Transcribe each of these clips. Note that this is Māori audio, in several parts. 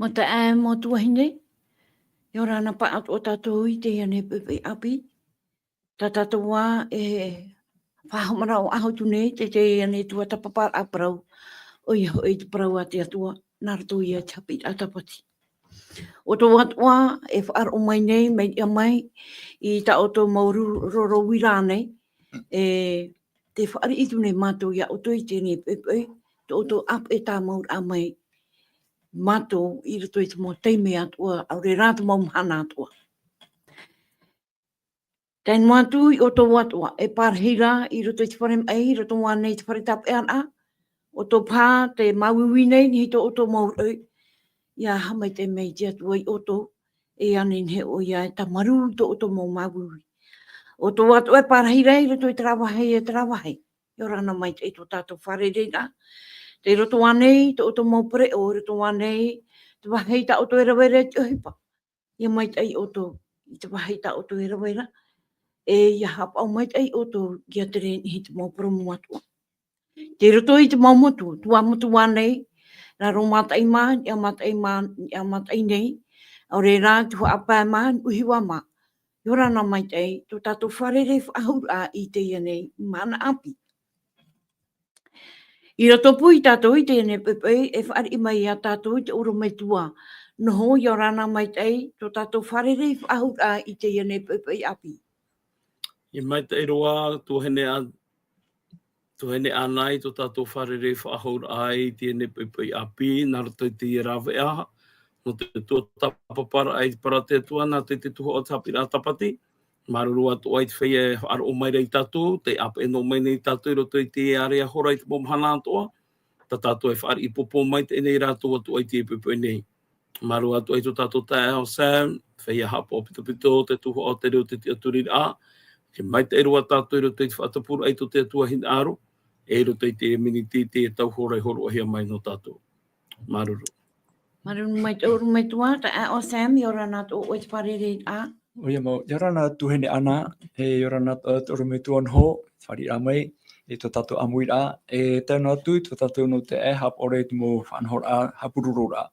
Mata e mo tuahine, yora na pa at o tatou I te ane pepe api, ta tataua e whahamara o aho tune te ane tua tapapar a parau, o iho e te parau a te atua, narato I a chapit a tapati. O tō atua e whaar o mai nei, mei ia mai, I ta o tō mauru roro wira nei, e te whaari I tune mātou ia o tō I tēne pepe, tō o tō ap e tā maur a mai, mātou I rato I te mō teime atua, au re rātu mau mhana atua. Tēn mātou I o tō atua, e pārhira I rato I te wharem ei, rato wā nei te whare tap e ana, o tō pā te mauiwi nei, ni hito o tō maur ei, ia hamai te mei te atua I o tō, e anin he o ia e ta maru tō o tō mau mauiwi. O tō atua e pārhira I rato I te rawahei e te rawahei, I rana mai te tō tātou whare reira, te roto wanei, te o tō mau pere o roto wanei, te wahei ta o tō era wera te ohipa. Ia mai te o tō, I te wahei ta o tō era wera, e ia hapa au mai te o tō kia te re ni te mau promo atua. Te roto I te mau motu, tua motu wanei, ra ro matai mā, ia matai nei, au re rā tua apa mā, uhi wa mā. I rana mai te tō tātou wharere whahura I te ia nei, mana api. I roto pui tātou I tēne pepe, e whaari mai a tātou I te oro mai tua. Noho I o rana mai tei, tō tātou wharere whahura I tēne pepe api. I mai te roa, tuhene anai, tō tātou wharere whahura I tēne pepe api, nā roto I te rawe aha, no te tō tapapara ai para te tua, nā te tuho o tapira tapati. Maruru atu ai te whaia ar o mai rei tātou, te apa e no mai nei tātou, roto I te area hora I te momhana atoa, ta tātou e whaari I popo mai te nei rātou atu ai te pepe nei. Maru atu ai tō tātou tae ao Sam, whaia hapa o pito, te tuho o te reo te aturiri a, ke mai te erua tātou, roto I te whaatapuru ai tō te atua hin aro, e roto I te miniti te tau hora I horo ahia mai no tātou. Maruru. Maruru mai te oro mai tua, ta a o Sam, I ora nā tō o te wharere a. Oia mau, iarana tuhene ana, e iarana tōru me tuan ho, whari ramai, e tō tātou amuira, e tēnā atu, tō tātou no te e hap ore te mō whanhor a, hapururura.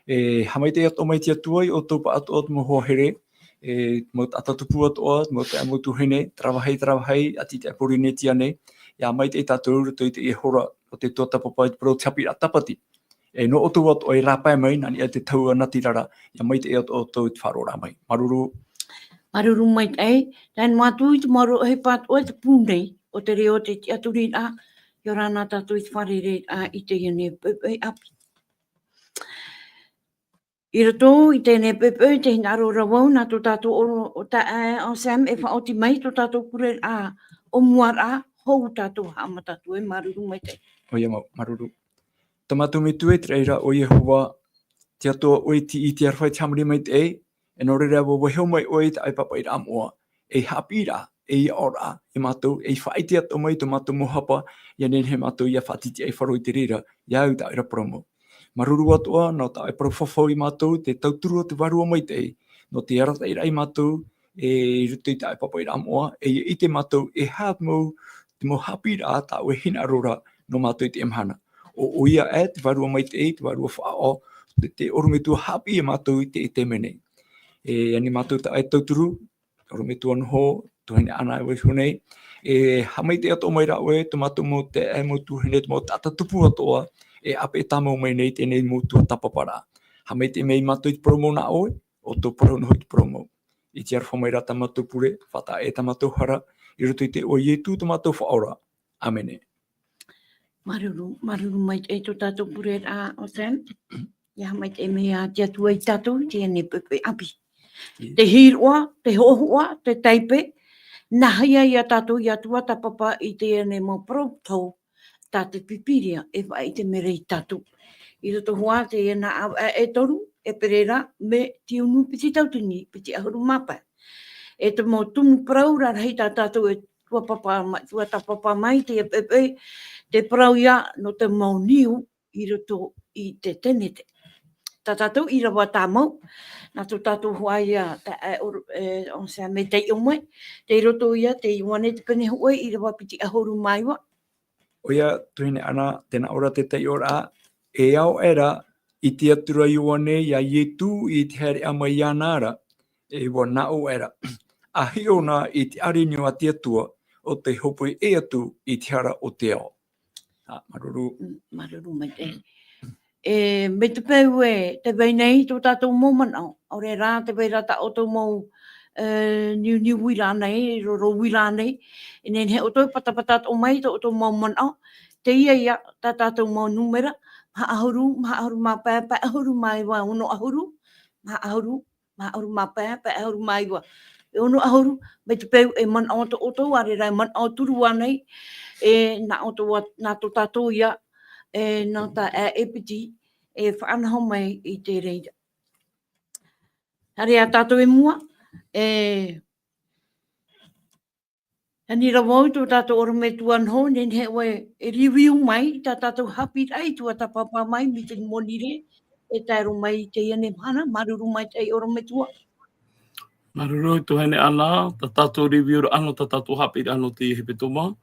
E hamai te ato mai tia tuai, o tōpa ato o te mō hohere, e mō atatupu atoa, mō te amu tuhene, trawahei, ati te apurine tia nei, ia mai te tātou ruto I te e hora, o te tō tapapai te pro tapira tapati. E no o tō ato ai rāpai mai, nani a te taua natirara, ia mai te ato o tō te wharo ramai. Maruru. Maruru mai tei, tēn mātu I te maru he pat o te pūnei, o te reo te aturi a, I rana tātou I te wharere a I te iane pepe api. I rato I tēne pepe, te hinaro rawau, nā tō tātou o ta o Sam, e whaoti mai tō tātou kure a, o muar a, hou tātou hama tātou e maruru mai tei. Oia mau, maruru. Tamatu me tue te reira o Yehova, te atoa oi ti I te arwhai te hamari mai te e, e no reira wo waheo mai oi te aipapa I ramoa, e hapira, e I ora, e mātou, e whaiti ato mai to mātou mohapa, ia nen he mātou ia whatiti e wharo I te reira, ia au ta ira promo. Maruru atoa, no ta e profofo I mātou, te tauturu o te varua mai te e, no te arata I rai mātou, e ruto I te aipapa I ramoa, e I te mātou e hāt mau, te mohapira ta o e hina rora no mātou I te emhana. O ia e, te varua mai te e, te varua whao, te orumetua hapi e mātou I te menei. E ani mātou ta ai tauturu, orumetua noho, tuhene ana e wehunei, e hamai te ato mai rao e, to mātou mo te e mo tuhene, mo tata tupu atoa, e ape e tamau mai nei tēnei mo tua tapapara. Hamai te mei mātou I te promo na oe, o tō promo noho I te promo. I te arwha mai rata mātou pure, whata e ta mātou hara, I roto I te o ietu ta mātou whaora. Amene. Maruru mai te tō tātou pure a o Sam. Ia mai te mea te atua I tātou, te ane pepe api. Te hiroa, te hohua, te taipe, nahia ia tātou ia tua tapapa i te ene mo protau tā te pipiria e wha i te mere i tātou. I roto hoa te ena e toru, e perera, me ti unu piti tautini, piti ahuru mapa. E te mo tumu praura rei tā tātou e tua tapapa mai te epepe, te prauia no te mauniu i roto i te tenete. Tā tātou i rawa tā mau, nā tō tātou huaia on se me te iomwe, te roto ia, te iwane te pene hoi i rawa piti ahuru maiwa. Oia tuine ana tēnā ora te tei ora e au era i te atura iwane ia ietu i te here ama i anara e wa nao era. A hiona i te arinio a te atua o te hopoi e atu i te hara o te ao. Maruru. Maruru mai te. Me te peu e te wei nei tō tātou mōmanau. Ore rā te wei rata o tō mō New wira nei, roro wira nei. E nen he o tō patapata o mai tō mōmanau. Te ia tā tātou mō numera. Maha ahuru mā pēa, pēa ahuru mai wa uno ahuru. Maha ahuru mā pēa, pēa ahuru mai wa. E uno ahuru, me te peu e man o tō are rai man o turu anei. E nā tō tātou ia. E nā tā e piti e whaanahau mai i te reira. Hare a tātou e mua, ani rawau tō tātou ora me tuan ho, nen he oe e riwiu mai, tā tātou hapi rai tua ta papa mai, mi te monire, e taero mai te iane mana, maruru mai te ora me tua. Maruru tu hene ana, ta tātou riwiu ano, ta tātou hapi ano te hepe toma.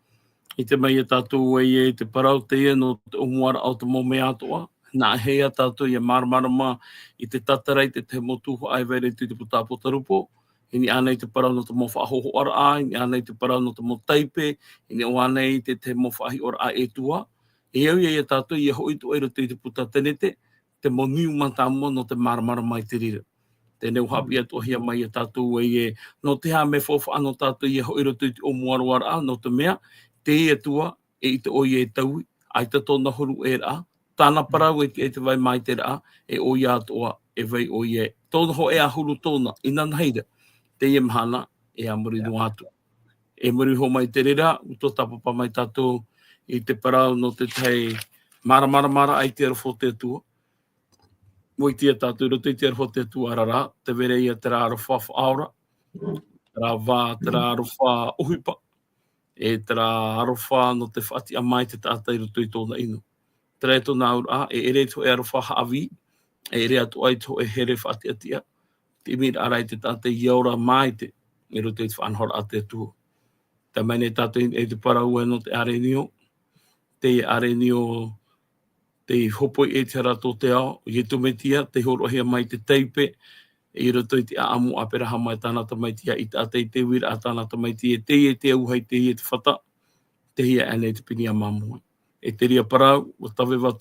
I te mai e tātou e te parau te ia no te umuara au te mome atoa. Nā hea tātou i marmarama i te tatarai te motuho ai vere tu te puta potarupo. Ini anei te parau no te mo whaahoho ara a, ini anei te parau no te mo taipe, ini o anei te mo whaahi ora a e tua. E au ia tātou i hoi tu eiro te puta tenete, te mo niu mantamua no te marmarama i te rira. Tēnei hapi atu hia mai e tātou e no te ha me fofa ano tātou i hoi ro te o muaruara a, no te mea, te e tua e i te oi e taui, ai te tōna horu e rā, tāna parau e te vai mai te rā, e oi atoa e vai oi e. Tōna ho e ahuru tōna, ina naheira, te e mahana e amuri no atu. E muri ho mai te rera, uto tapapa mai tātou i te parau no te tei mara ai te arafo te atua. Moi tia tātou roto i te arafo te atua arara, te vere ia te rā arafa whaora, te rā wā, te rā arafa uhipa. E tera arofa no te whati a mai te tātai roto i tōna inu. Tera e tōna aura e ere to e arofa haawi, e ere atu ai to e here whati atia. Te imir arai te tātai i aura mai te, e roto i te whanhora a te atua. Te mene tātai e te parau no te arenio, te arenio, te hopoi e te rato te ao, i e tumetia, te horohia mai te teipe, i roto i te aamu a peraha mai tānata mai tia i te atei te wira a tānata mai tia te e te auhai te i e te whata, te hia anei te pini a mamua. E te ria parau, o tawewa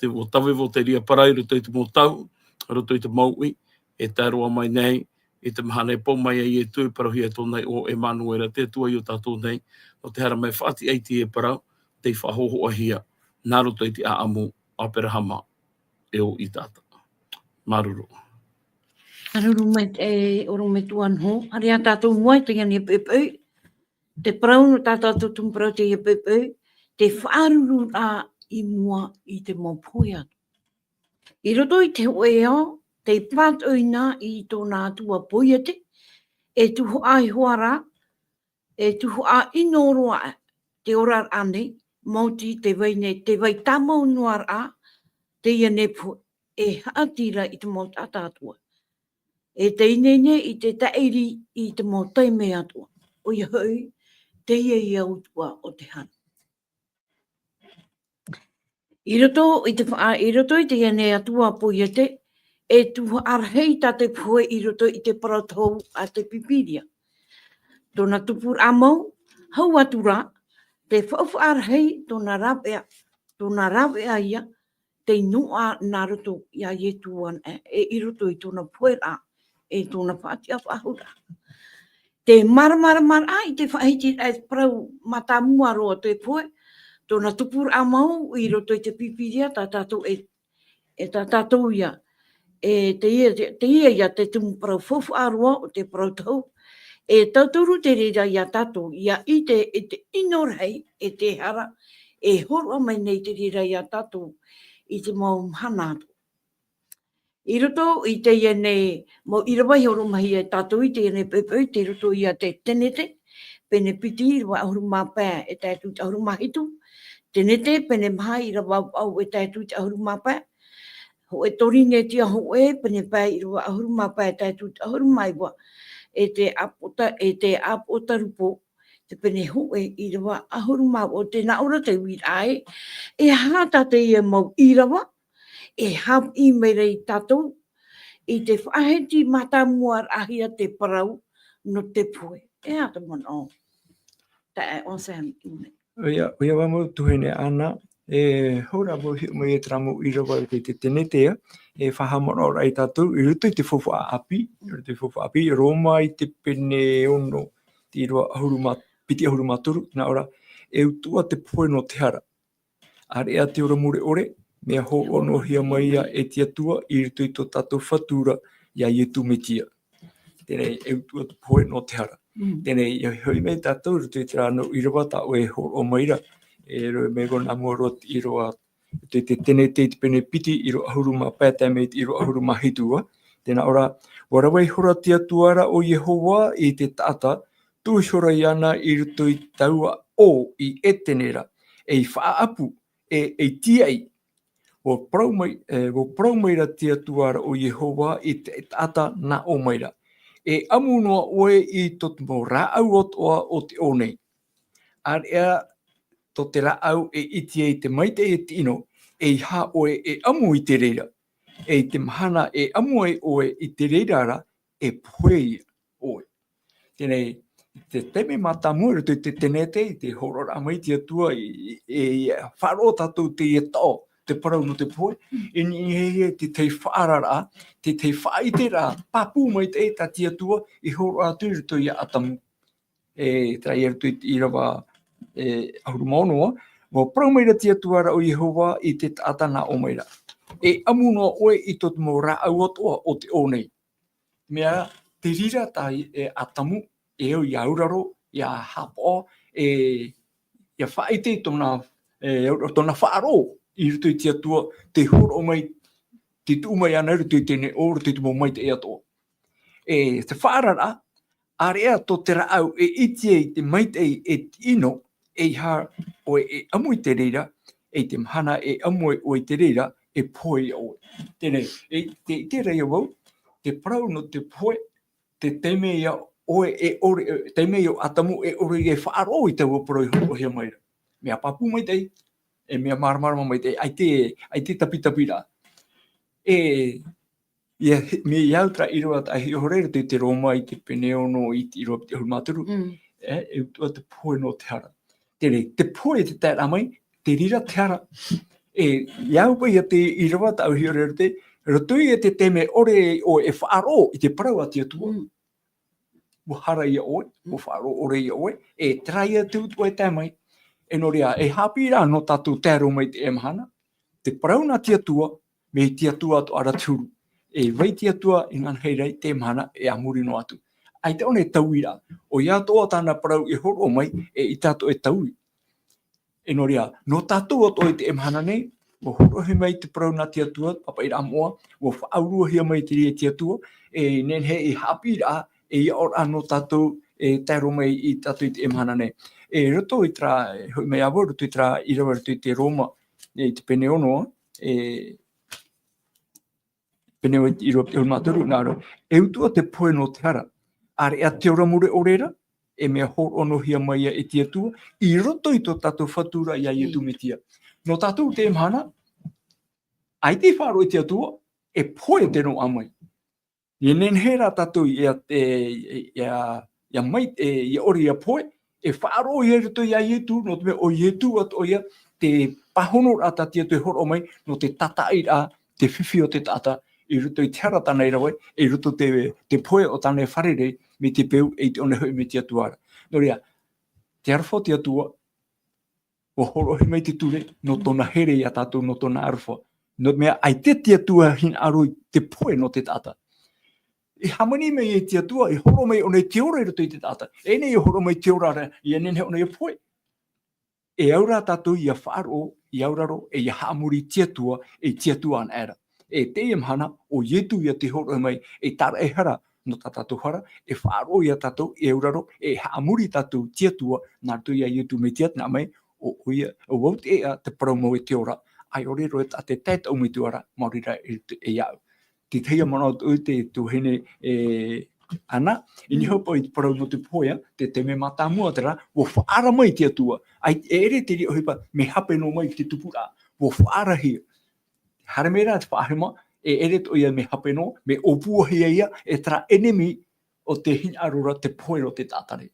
te ria parau, roto i te mōtau, roto i te maui, e tāroa mai nei, i te mahane pō mai e i e tui parohia tōnei o Emanuela, te tua i o tātou nei, o te hara mai whati ei te e parau, te whahoho a hia, nā roto i te aamu a peraha ma e o i tāta. Maruru. Maruru mai te oro me tuan ho, hare a tātou mua te iane pepeu, te parau no tātou tumparau te ia pepeu, te whaaruru a i mua i te mopoi atu. I roto i te oe ao, te pātoina i tōna atua poiete, e tuho ai hoara, e tuho a inoroa te orar ane, mauti te waine, te wai tamau noar a, te iane po, e haatira i te mauta atua. E te inene i te tairi i te mautai me atua. O ia hoi, te ia i autua o te hana. I roto i te iane atua poiete, e tuho arhei ta te poe i roto i te paratou a te pipiria. Tōna tupur amau, hau atura, te whauwha arhei tōna rawea ia, te nua nā roto ia ietuan e i roto i tōna poe a, e tōna whaatia whahura. Te mara i te whahiti e parau matamua roa te poe, tōna tupur amau i roto i te pipiria, tā tātou ia. te ia te tumu parau fofu arua o te parau tau. E tauturu te rira ia tatou, ia i te inorei e te hara, e horo mai nei te rira ia tatou i te mau hana atu. I roto i te ia nei, mo i rawai horo mahi e tatou i te ia nei pepeu, te roto ia te tenete, pene piti i rawa ahuru mapea e tātou te ahuru mahitu, tenete pene maha i rawa au e tātou te ahuru mapea, ho e torine tia ho e pene pā i rawa ahuru mapea e tātou te ahuru maiwa, e te apota rupo, te pene hu e i rawa ahuru mau o te naura te wirai, e hata te ia mau i rawa, e hap i merei tatou, i te whaheti mata muar ahia te parau no te pue. E hata mana o. Ta e o Sam. Oia wamu tuhene ana, e hora mo e tramu i rawa te tenetea, e whahamona o rai tātou, i ruto i te fofu a api, i Roma i te pene ono, ti roa piti ahuru maturu, nā ora, e utua te poe no te hara. Area te ora mure ore, mea ho ono hia maia e te atua, i ruto i tō tātou whatura, ia i tu metia. Tēnei, e utua te poe no te hara. Tēnei, i hoi mei tātou, ruto i te rāno i rawa tā oe ho o maira, e roe me gona amorot i roa, te tēnei te pene piti i roa ahuru ma pētai mei i roa ahuru ma hitua. Tēnā ora, warawai hora te atuara o Yehowa i te tata, tūhora i ana i ruto i taua o i etenera, e i whaapu, e tiai, o praumaira te atuara o Yehowa i te tata na o maira. E amunoa oe i totu mo rāau o te onei. Area to te rāau e iti e te maite e tino, e ha oe e amu i te reira. E te mahana e amu e oe i te reirara, e puei oe. Tēnei, te teme mata mua ruto i te tenete, i te horora mai te atua, e wharo tātou te e tō, te parau no te poe, e ni te tei whaarara, te whaite rā, papu mai te ta te atua, i horora atu ruto i atamu. E trai e ruto i rawa ahuru maonoa, mo parau maira te atuara o Yehowa i te tātana o maira. E amunoa oe i totu mo rāau atoa o te onei. Mea, te rira tai e atamu, e o i auraro, i a hapo, ia whaite tona whaaro i ruto i te atua, te horo mai, te tūmai ana ruto i tēne o ruto i te mo mai te ea toa. E te whaarara, area to te rāau e iti e te maitei e ino, e ha o e amu i te reira, e te mahana e amu o i te reira, e poe o. Tēnei, te reia wau, te parau no te poe, te teimea oe e ore, teimea o atamu e ore e whaaro i te waparau i hoko hea maira. Mea papu mai tei, e mea maramarama mai tei, ai te tapitapi rā. Me iautra i roa ta hi horere te Roma i te peneono i te iroa te hurumaturu, e utua te poe no te hara. Te poe te tēra mai, te rira te hara. Iau pai a te i roa ta hi horere te, rotui e te teme ore o e whaaro i te parau a te atua. Mo hara ia oe, mo whaaro ore ia oe, e trai a te utua e tēmai. E no rea, e hapi rā no tātou tēro mai te emahana, te parau na te atua, me te atua atu araturu. E vai te atua i ngana heirei te mana e amuri no atu. Ai te one tauira, o ia toa tāna parau e horo mai e i tātou e taui. E no rea, no tātou ato i te emhana nei, o horo he mai te parau na te atua, papa i rā moa, o whaurua hea mai te rea te atua, e nen he i hapi rā, e ia ora no tātou e tēro mai i tātou i te emhana nei. E roto i tra, hoi mai awa, roto i tra i rawa roto i te Roma, i te peneonoa, peneo i roa te hulmaturu, nāro, e utua te poe no te hara. Are a te ora mure orera, e mea hor ono hia maia e te atua, i roto i tō tātou whatura i a i tu me tia. No tātou te emhana, ai te whāro i te atua, e poe te no amai. I nen hera tātou i a mai, i ori a poe, e whāro i roto i a i tu, no te mea o i tu at o ia, te pahono rata te atu e hor o mai, no te tata i rā, te whiwhi o te tata, i ruto i te hara tāna i rawe, i ruto te poe o tāna e wharere me te peu e te one hui me te atuara. No rea, te arwha te atua, o horo hi mai te ture, no tōna here i a tātou no tōna arwha. no mea ai te tia tua hin aru te poe no te tata. I hamani me e tia tua, i horo mai o nei te ora i roto i te tata. E nei i horo mai te ora i anene o nei poe. E aura tatu i a whaaro, i auraro, e i hamuri tia tua, e tia tua an era. E te imhana o yetu i a te horo mai, e tara e hara no ta tatu hara, e whaaro i a tatu, e auraro, e hamuri tatu tia tua, nā tu i a yetu me tia tina mai, o uia, o wot e a te paramo e te ora, ai ori roe ta te tēt au me tuara, maurira e iau. Te teia mana o te tuhene ana, i ni hopo i te parau no te poia, te me matamua tera, wo whaara mai te atua. Ai ere te ri ohipa, me hape no mai te tupura, wo whaara hia. Hara mera te whaarema, e ere to ia me hape no, me opua hia ia, e tera enemi o te hin arura te poe no te tātare.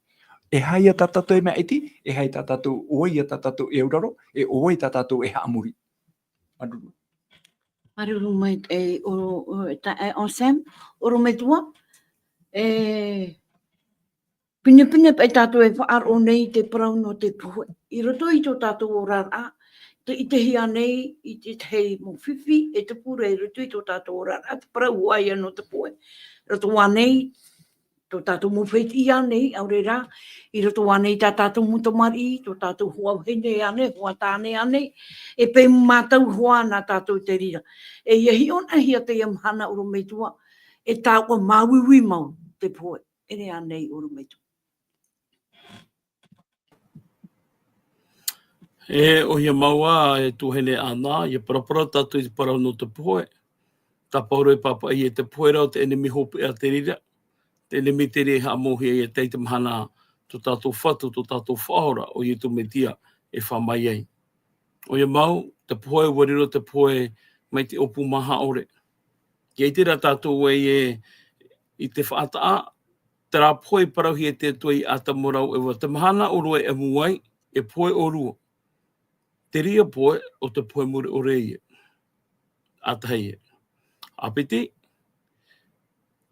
E hai a tatato e mea iti, e hai tatato oi a tatato e uraro, e oi tatato e haamuri. Maruru. Maruru mai e o Sam, oro mai tua. Pine pe tātou e whaaro nei te parau no te poe. I roto i tō tātou o rara, i te hia nei, i te hei mo whiwhi, e te pura i roto i tō tātou o rara, te parau waia no te poe. Roto wanei, tō tātou mo whiti ia nei, aure rā, i roto wanei tā tātou mutamari, tō tātou hua hene ane, hua tāne ane, e pe mātau hua nā tātou te rira. E iahi on ahia te amhana uro meitua, e tāua māwiwi mau te poe. Ere anei uro meitua. E o ia maua e tuhene ana, ia parapara tatu i te parau no te poe. Ta pauro e papa i e te poe rau te enemi hopu e a te rira. Te enemi te re ha mohi e teite mahana to tātou whatu, to tātou whahora o i tu metia e whamai ei. O ia mau, te poe wariro te poe mai te opu maha ore. Ki te ra tātou e i te whaataa, te rā poe parauhi e te tui ata morau e wa. Te mahana o rua e muai e poe o rua. Te ria poe o te poe muri o reie. Atahei e. Apiti,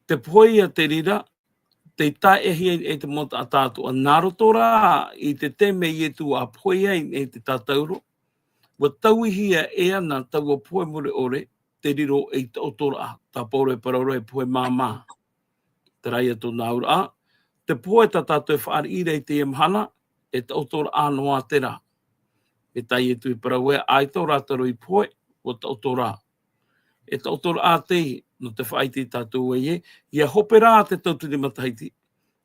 te poe ia te rira, te taehi e te mota a tātou a narotora i te teme i e tu a poe ai e te tātauro. Wa tauihia e ana tau a poe muri ore, te riro e te otora a, tā pauro e parauro e poe māmā. Te rai atu naura a, te poe ta tātou e whaari ira i te imhana, e te otora a noa te rā. E tai e tui parau e aito rātaro i poe o ta otora. E ta otora a te no te whaiti tātou e ia hope rā te tauturi mataiti.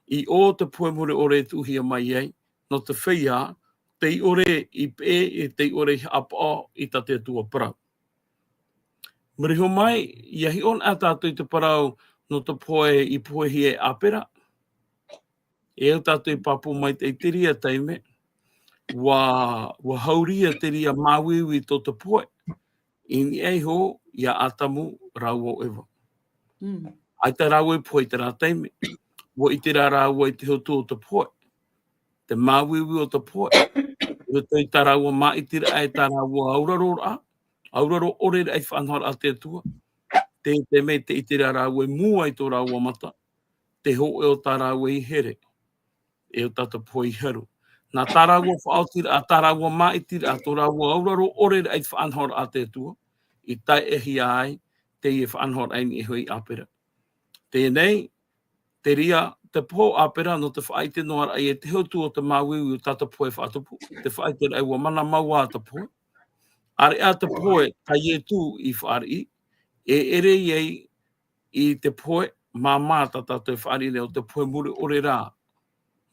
I o te poe mure ore e tuhia mai ei, no te whia, te ore i pe e te ore apa i ta te tua parau. Muriho mai, ia hi on a tātou i te parau no te poe i poe hi e apera. E au tātou i papu mai te itiria teime, wa hauria te ria māwiwi tō te poe. I ni ei ho, ia atamu rau o ewa. Ai te rau e poe te rā teime. Wo i te rā rau e te hotu o te poe. Te māwiwi o te poe. Io te i tā rau a mā i tira ai tā rau a auraro a. Auraro ore ai whanhara a te atua. Te me te i te rā rau e mua i tō rau a mata. Te ho e o tā rau e i here. E o tata poe i haru. Nā tāraua whaotira, a tāraua maitira, a tōraua auraro, ore ai whaanhora a te atua, i tai ehi ai, te i whaanhora ai ni e hui apera. Tēnei, te ria, te pō apera no te whaite noara ai e te hotu o te māwiwi o tata poe whaatupu, te whaite ai wa mana maua a te poe. Are a te poe, kai e tū i whaari, e ere iei i te poe, māmā tata te whaari leo, te poe muri ore rā.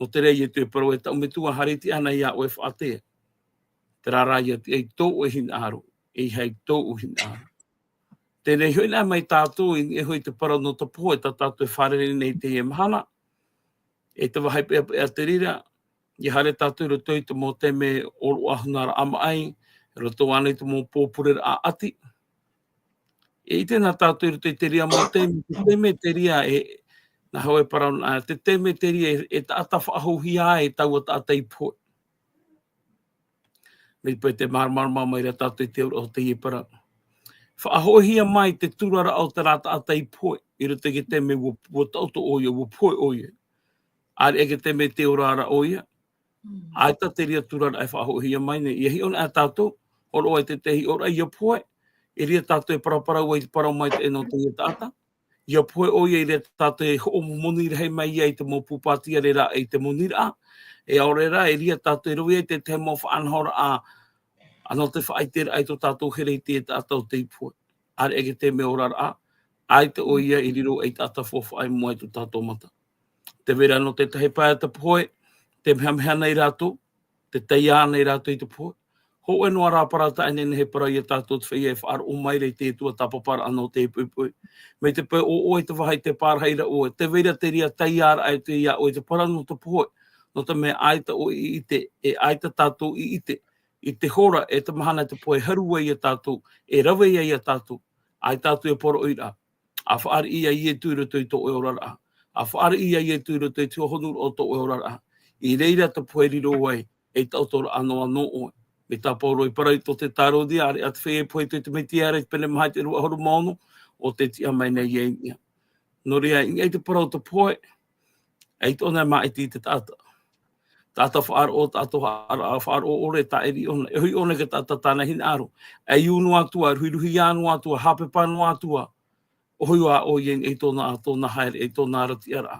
O te rei e tue paro e tau me tua hariti ana ia o e whaatea. Te rara ia te ei tō e hin aro, e hei tō u hin aro. Tēnei hui nā mai tātou i e hui te paro no te poe, ta tātou e wharere nei te e mahana. E te wahai pe a te rira, i hare tātou roto i te mō te me oru ahunara ama ai, roto ana i te mō pōpurera a ati. E i tēnā tātou roto i te ria mō te me te ria e na hau e parau na te teme te ria e ta whaahuhi ai e tau a tātai poe. Mei poi te marmarma mai ra tātai te ura o te i parau. Whaahuhia mai te turara o te rata tātai poe. I rata ke teme wo tauto oia, wo poe oia. Ari e ke teme te urara oia. Ai ta te ria turara ai whaahuhia mai ne. Ia hi ona a tātou, oro ai te tehi ora ia poe. e ria tātou e paraparau ai te parau mai te eno te tata. Ia poe o ia ria tātou e ho monira hei mai ai te mo pupatia re ra ai te monira. E aore ra e ria tātou e rui ai te te mo whaanhora a ano te whaitere ai to tātou here i te tātou te poe. Are ege te me ora a ai te o ia i riro ai tātou fofa ai mo ai to tātou mata. Te vera no te tahe pae te poe, te mea nei rātou, te teia nei rātou i te poe. Ho e noa rā parata ane nehe para i tātou te whaia e whaar o mai rei te tua tapapara anō te pui. Me te pui o oi te wahai te pārheira o te vera te ria teiara ai te ia o te para no te poe. No te mea aita o i ite, e aita tātou i ite. I te hora e te mahana te poe harua i a tātou, e rawe i a tātou, ai tātou e poro oira. A whaar ia i e tūra tui to e orara. A whaar ia i e tūra tui tū honur o to e orara. I reira te poe riro wai, e tautora anō anō oi. Me tā pauro i parai to te tāro di are at whee poe te me tiara i pene mahai te rua horu maono o te tia mai nei e ingia. No rea, ingai te parau te poe, e tōna mai ti te tāta. Tāta whaar o tātou whaar o ore tā eri ona. E hui ona ke tāta tāna hin aro. E iunu atua, ruhi anu atua, hapepanu atua. O hui a o ieng e tōna haere, e tōna arati ara.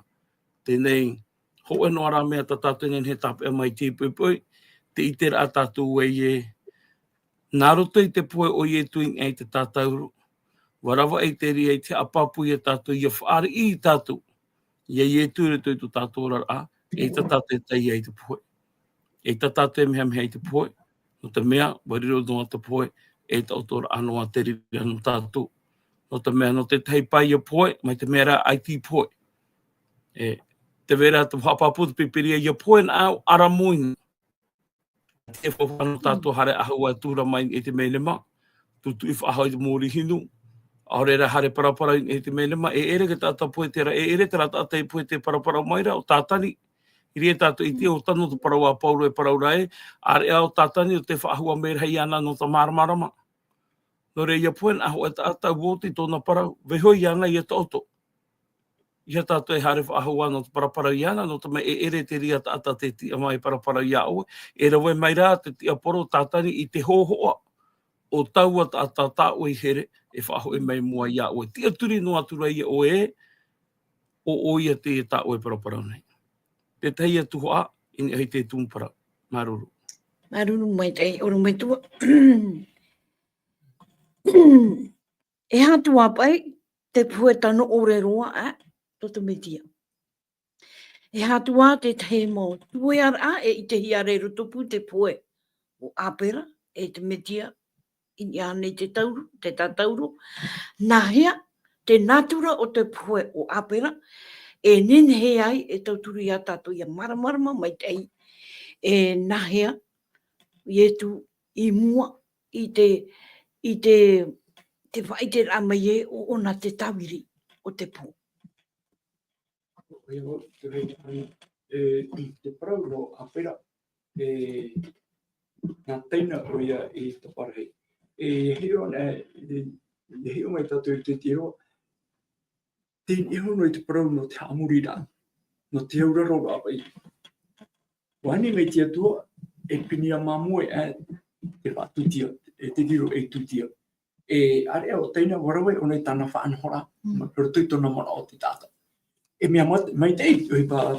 Tēnei, ho e no ara mea ta tātou nen he tape a mai tīpui. Te itera a tātou e ie. Nā roto i te poe o ie tuing e te tātauru. Warawa e te ria i te apapu i a tātou i a whaari i tātou. Ia ie tūre tui tu tātou rara. E ta tātou e tai i te poe. E ta tātou e mea i te poe. No te mea, wariro noa te poe. E ta autora anoa te rira no tātou. No te mea, no te tei pai i a poe. Mai te mea ra ai ti poe. E te vera te hapapu te pipiria i a poe na au aramoina. Te whawhanu tātou hare ahua tūra mai e te menema. Tutu i whahau i te mōri hinu. Aorera hare parapara e te menema. E ere ke tātou poe tera. E ere tera tātou poe te parapara maira o tātani. I rea tātou i te o tano te parau a pauro e parau rai. Are au tātani o te whahua mera hei ana no ta maramarama. No rea ia poe na ahua e tātou wōti tōna parau. Vehoi ana i e tauto. Ia tātou e hare whaahua no te parapara i ana, no te mai e ere te ria tāta te tia mai parapara i aue. E rawe mai rā te tia poro tātani i te hohoa o taua tātā o i here e whaahu e mai mua i aue. Tia turi no atura i o e o oia te e tā o e parapara nei. Te tei e tuhoa i hei te tūmpara. Maruru. Maruru mai tei, oro mai tua. E hatua pai, te puetano ore roa, to te metia. E hatua te te mo tue ara e i te hiare rutupu te poe o apera e te metia i ane te tauru, te tatauru. Nahia te natura o te poe o apera e nene he ai e tauturi a tātou i a maramarama mai tei e nahia i etu i mua i te whaite rama i o ona te tawiri o te poe. Te parau no apera nā teina o ia i te parahei. E heo mai tātou i te tiro, tēn ihono i te parau no te amurira, no te auraro apai. Wani mei tia tua, e pinia mamue te whatutia, e te tiro e tutia. E are o teina warawe o nei tāna whaanhora, pero tui tōna mona o te tātou. E mea mai tei, oi pa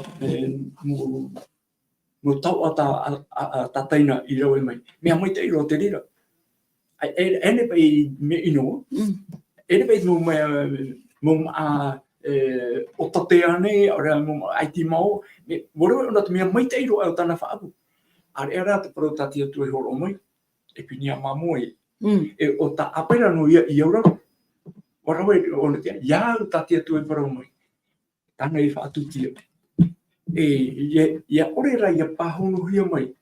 mo tau a tā teina i rau e mai. Mea mai tei ro te rira. Ene pai me ino, ene pai mo o tatea nei, ora mo aiti mau, warawe o nata mea mai tei ro au tāna whaapu. Are ara te parau tātia tui horo mai, e pinia mamoi. E o tā apera no ia i auraro. Warawe o nata, iau tātia tui parau mai. Tana i whaatutia. Ia ore rai ia pāhono hia mai.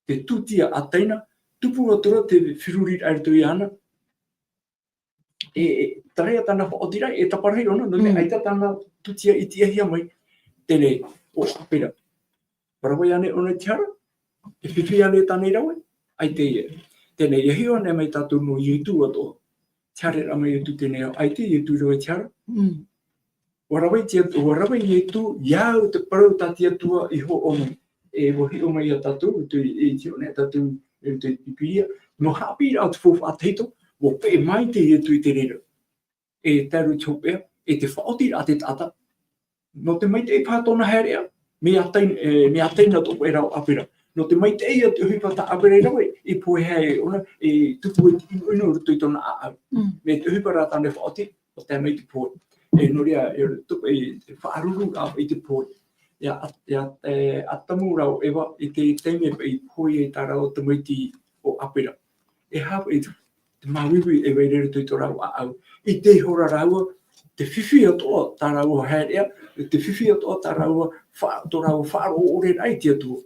Te tutia a teina, tupu atura te whiruri aerotu i ana. Tarea tana whaotira, e taparei ona, no me aita tana tutia i tia hia mai. Tene, o apera. Parawai ane ona tiara, e whiwhi ane tana i rawe, ai te ia. Tene, ia hio ane mai tātou no i tu ato. Tiare rama i tu tene, ai te i tu rawe tiara. Warawai i tu, iau te parau tātia tua i ho ono. E wahi o mai a tātou, tu i tio ne tātou, e te pipiria. No hapi rau te fofu a teito, wo pe mai te e tui te rera. E taru topea, e te whaoti a te tata. No te mai te pātona herea, me ateina tō e rau apira. No te mai te ia te huipa ta apira rawe, i poe hei ona, e tupu e ino rutu i tona a au. Me te huipa rā tāne whaoti, o te mai te poe. E noria, e tupu e whaaruru a i te poe. Ia atamu rau ewa, i te teime i poe e tā rau te maiti o apira. E hapa i te mawiwi e weirere tui tō rau a au. I te hora raua, te whiwhi atoa tā rau herea, te whiwhi atoa tā rau tō rau whaaro ore rai tia tua.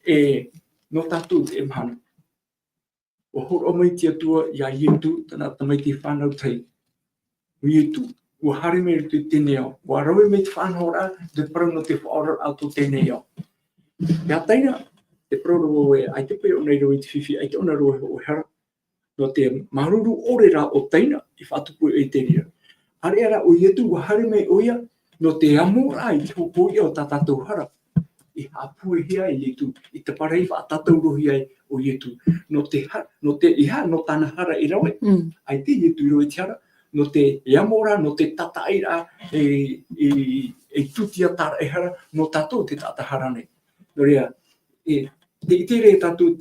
E no tātou te emhana. O horo mai tia tua ia ietu, tana tamai te whanau tei. O ietu, o hare me rutu tēnei au. O arawe me te whanhora, te paranga te whaora auto tēnei au. Ia taina, te proro e ai te peo nei roi te whiwhi, ai te ona roi o hera. No te maruru ore rā o taina, i whatupu e te ria. Hare ara o ietu, o hare me oia, no te amora i te hopoi o tā tātou hara. I hapue hea i ietu, i te parei wha tātou rohi ai o ietu. No te iha, no tāna hara i rawe, ai te ietu i roi te hara. No te amora, no te tata ira, e tutia tāra e hara, no tātou te tata hara nei. No rea, te itere tātou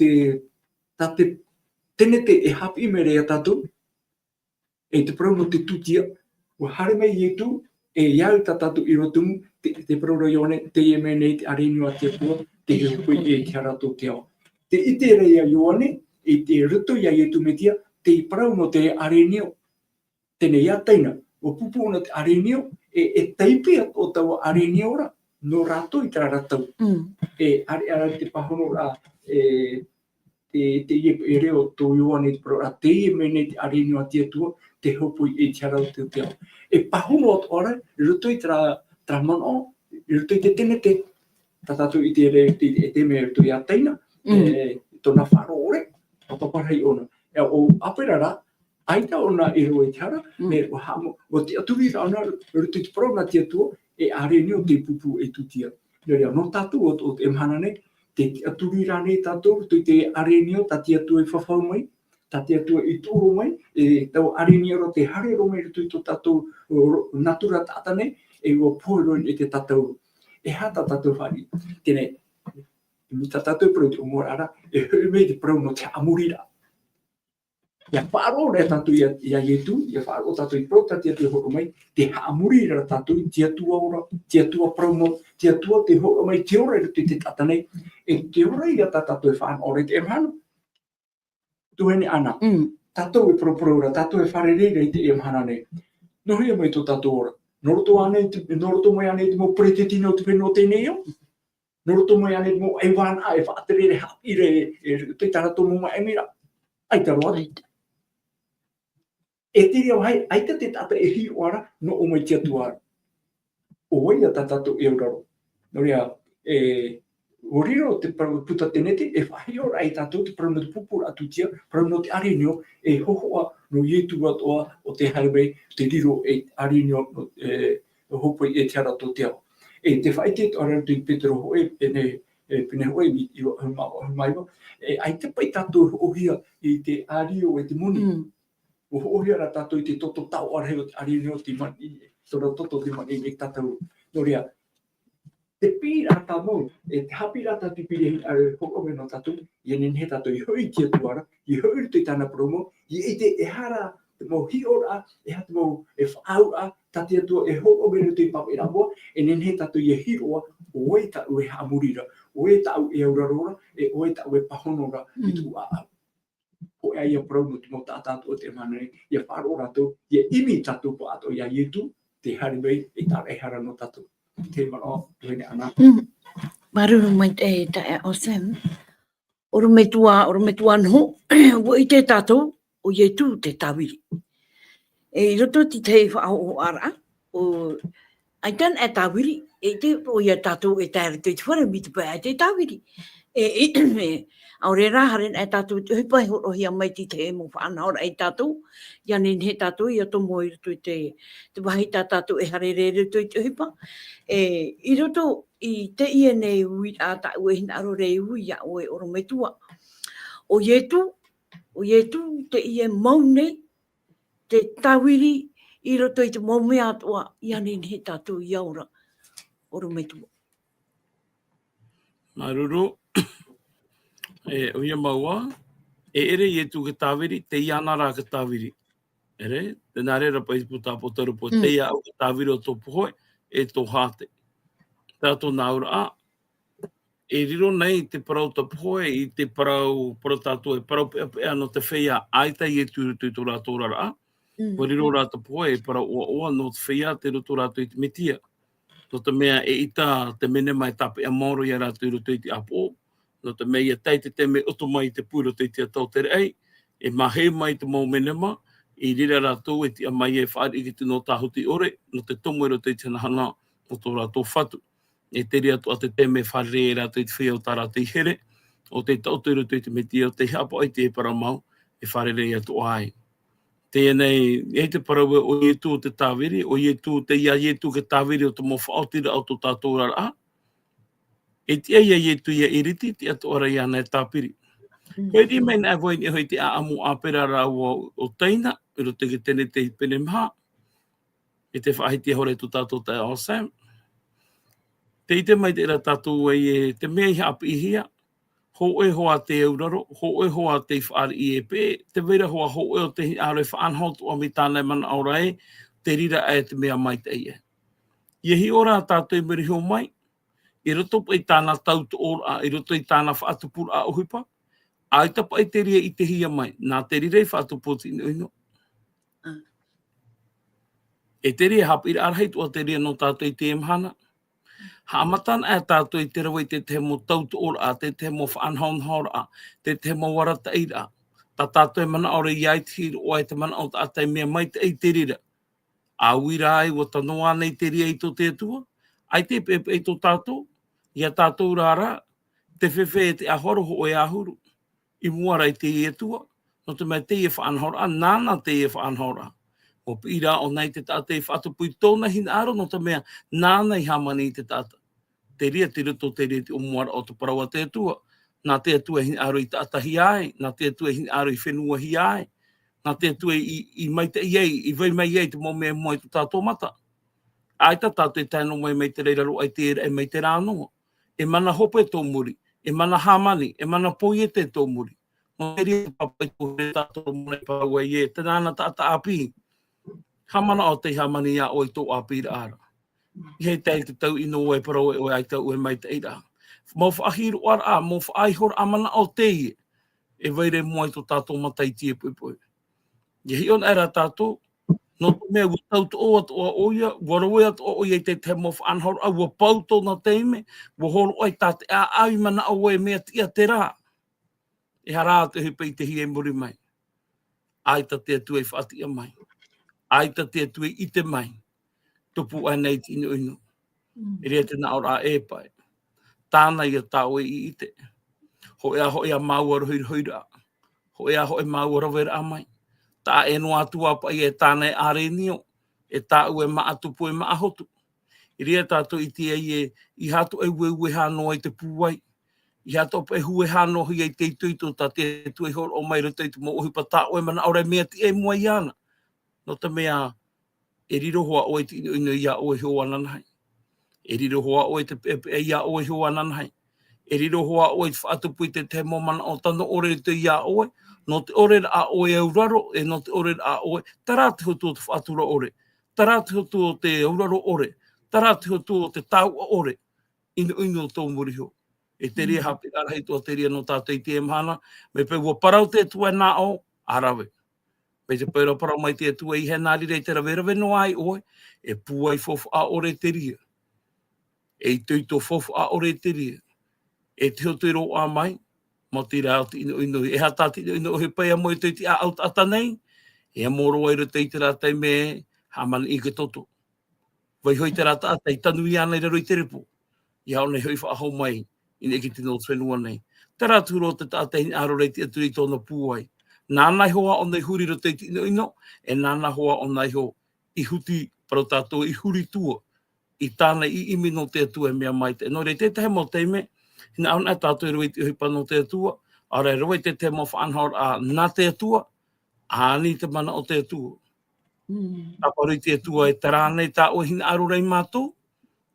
tēne te e hapi me rea tātou, e te parau no te tutia, o hare mai ietu, e iau tātou i rotumu, te parau ione, te eme nei te arenua te pua, te hupui e kia rato te ao. Te itere ia ione, e te ruto ia ietu me tia, te parau no te arenio, tēne ia teina, o pupu ona te arenio, e teipia o tau arenio ora, no rato i tā ratau. E are te pahono rā, te iepu e reo tō ione te parau, te eme nei te arenio a tia tua, te hopui e tia rau te ao. E pahono atu ora, i ruto i tra mano, i ruto i te tene te, tātou i te re, e te mea ruto i a teina, tōna wharo ore, o paparei ona. E o apera rā, aita ona i roi te hara, me o hamo, o te aturi rāna, ruto i te parona tia tua, e arenio te pupu e tutia. No tātou o te emhana nei, te aturi rāne tātou, ruto i te arenio, tā tia tua i whawhau mai, tā tia tua i tūro mai, e tau arenio ro te hare ro mai ruto i tō tātou natura tātane, e o pōroi e te tātou. E hata tātou whari, tēnei, mi tā tātou parau te omora ara, e hui mei te parau no te amurira. Ia whaaro rea tātou ia ietu, ia whaaro tātou i parau tā tia tua horo mai, te amurira tātou i tia tua ora, tia tua parau mo, tia tua te horo mai, te ora i ruto i te tātanei, e te ora i a tātou e whaano ore te emhana. Tuhene ana, tātou e parau ra, tātou e wharereira i te emhana nei. No hea mai tō tātou ora. Noroto mai ane te mo prete tino te whenua tēnei au. Noroto mai ane te mo e wana e whaatere hapire e te tarato mo mai emira. Ai taro atu. E tiri au hai, aita te tata e hi oara no o mai tia tuara. O waia tā tātou e uraro. No rea, o riro te puta tenete, e whahi ora ai tātou te parau no te pupura atu tia, parau no te arenio, e hohoa no ietu atoa o te haere te riro e arenio hopoi e te arato te ao. E te whaite o raro te Petero hoe, pene hoe i o humaiwa, ai te pai tātou ohia i te ario e te muni. O ohia ra tātou i te toto tau arheo te arenio te mani, tōra toto te mani e tātou. No rea, te pira tā mau, te hapira tā te pire hokome no tātou, i enen he tātou i hui tia tuara, i hui rutu i tāna promo, i te e hara, te mau hi ora, e ha te mau e whaau tā tia tua, e hokome rutu i papu i ramoa, enen he tātou i hi roa, o e tāu e hamurira, o e tāu e aurarora, e o e tāu e pahonora i tu a au. O e ia promo te mo tātātou te manei, ia wharo rato, ia imi tātou po ato, ia ietu, te harimei, e tāra e hara no tātou. Te maro, tuene ana. Maruru mai te e o Sam. Oro me tua no, wo i te tātou, o ietu te tawiri. E roto ti te whaau o ara, o aitan e tawiri, e te o ia tātou e tāre te whare mi te pai te tawiri. Aure rā haren e tātou te hupai horohia mai ti te e mo whaanaora e tātou. Ia nen he tātou i ato mo i roto i te wahi tā tātou e hare re roto i te hupa. I roto i te ia nei ui a ta ue hina aro re ui a oe oro me tua. O ietu, O ye tu te ie maune, te tawiri, i roto i te maumea atua, i ane ni he tātou i aura. Oro me tu. Maruru, uia maua, ere i tu ke tāwiri, te iana rā ke tāwiri. Ere, tēnā reira pa puta po taru po te ia au ke tāwiri o tō puhoi, tō hāte. Tātou nāura e riro nei te parau ta puhoi, i te parau tātou parau pēpea no te whea aita i tu tō rātou rara. Ko riro rātou puhoi, parau oa no te whea te roto rātou i te metia. No te mea ita te mene mai tape a moro i rātou i roto i te apo. No te mea teite te me uto mai te pūro te te atau tere ei. E mahe mai te mau menema. I rira rātou e te amai e whaari i te no tāhuti ore. No te tomo i roto i te nahana o tō rātou whatu. E te rea tu a te teme whare e rātou i te whia o tā rātou i here. O te tautu i roto i te metia o te hapa ai te e paramau. E whare rea tu ai. Tēnei, e te paraua o i tu o te tāwiri, o i tu te ia i tu ke tāwiri o te mo whaotira o tō tātou rara. E te ia i tu ia iriti, te atu ora i ana e tāpiri. Koe di mai nā voi ni hoi te aamu āpera rāua o teina, i roto ke tene te pene maha. E te whaahiti hore tu tātou tai awesome. Te ite mai te ira tātou e te mea i hapi ihia. Ho e hoa te auraro, ho e hoa te whaari i e pē, te vera hoa ho e o te aare whaanhotu o mi tānei mana aura e, te rira e te mea mai te ie. Iehi ora tātou i meri ho mai, i roto pa i tāna tautu ora, i roto i tāna whaatupura a uhipa, a i tapa i te ria i te hia mai, nā te rirei whaatuputi ino ino. E te ria hapi i arheitu o te ria no tātou i te emhana, Hamatan e tātou i te rawa i te te mo tautu ora, te te mo whaanhaunhaura, te te mo warata ira. Tā tātou e mana ora i aitiri o ai te mana o tātai mea mai te ei te rira. A uira ai o tanoa nei te ria i tō te atua, ai te pepe i tō tātou, i a tātou rāra, te whewhe e te ahoro ho e ahuru. I muara i te i atua, no te mea te i whaanhaura, nāna te i whaanhaura. O pira o nei te tātai whaatupui tōna hina aro no te mea nāna i hamani i te tātai. Te ria te rito te ria te umuara o te parawa te atua. Nā te atua hina aro i tātahi ai, nā te atua hina aro i whenua hi ai, nā te atua i maita i ei, i vai mai ei te mō mea mua i tu tātou mata. Ai tā tātou i tēnō mai te reiraro ai te e mai te rānoa. E mana hope tō muri, e mana hamani, e mana poi e te tō muri. No te ria te papai tō re tātou muna i parawa i e, te nāna tāta api. Hamana o te hamani a oi tō api ara. I hei tei te tau ino e parau e ai tau e mai te ira. Mau whaahiru ara, mau whaaihor amana o te ie. E veire mua i tō tātou matai tia pui pui. I hei on era tātou, no tō mea ua tau tō oa tō oia, waroea tō oia i te te mau whaanhor, a ua pau tō na teime, ua horo oi tāte a ai mana o e mea tia te rā. E harā te hipa i te hi e muri mai. Ai ta te atu e whaatia mai. Ai ta te atu e ite mai. Tupu anei te ino ino. E rea te nā ora e pai. Tāna ia tāo e i ite. Ho ea maua rohir hoira. Ho ea maua rovera amai. Tā e no atua pa i e tāna e are nio. E tāu e maatupu e maahotu. I rea tātou i te i hatu e ue hano ai te pūwai. I hatu e hue hano hi ai te tuito tā te tue hor o mai roto i te mo uhipa tāo e mana ora mea ti e mua i ana. No te mea e riro hoa oe te ino ia oe hoa nanahai. E riro hoa oe te pepe ia oe hoa nanahai. E riro hoa oe te whaatupui te mo mana o tano ore te ia oe. No te ore a oe auraro e no te ore a oe. Tara te hotu o te whaatura ore. Tara te hotu o te auraro ore. Tara te hotu o te tau ore. Ino tō muriho. E te ria hapi arahei tō te ria no tātou i te emhana. Me pe ua parau te tua nā o arawe. Me te pēra parau mai te atua i henari rei te rawe no ai oe, e pua i fofu a ore te ria. E i tuito fofu a ore te ria. E te hotero a mai, mo te rao te ino ino. E hata te ino ino he pēa mo i te a out ata nei, e moro ai te i te rātai me hamana i ke toto. Vai hoi te rāta ata i tanu i ana i raro i te repo. I hao nei hoi whaahau mai, i ne ki te no whenua nei. Te rāturo te tātai ni aro rei te aturi tōna pūai. Nānai hoa o nei huri ro te ino ino, e nāna hoa o nei ho i huti parau tātou i huri tua, i tāna i imi no te atua e mea mai te. No rei te tahe mo teime, hina auna tātou i roi te hipa no te atua, Ora roi te mo whanhor a nā te atua, ani te mana o te atua. Apari te atua e tarane tā o hina aru rei mātou,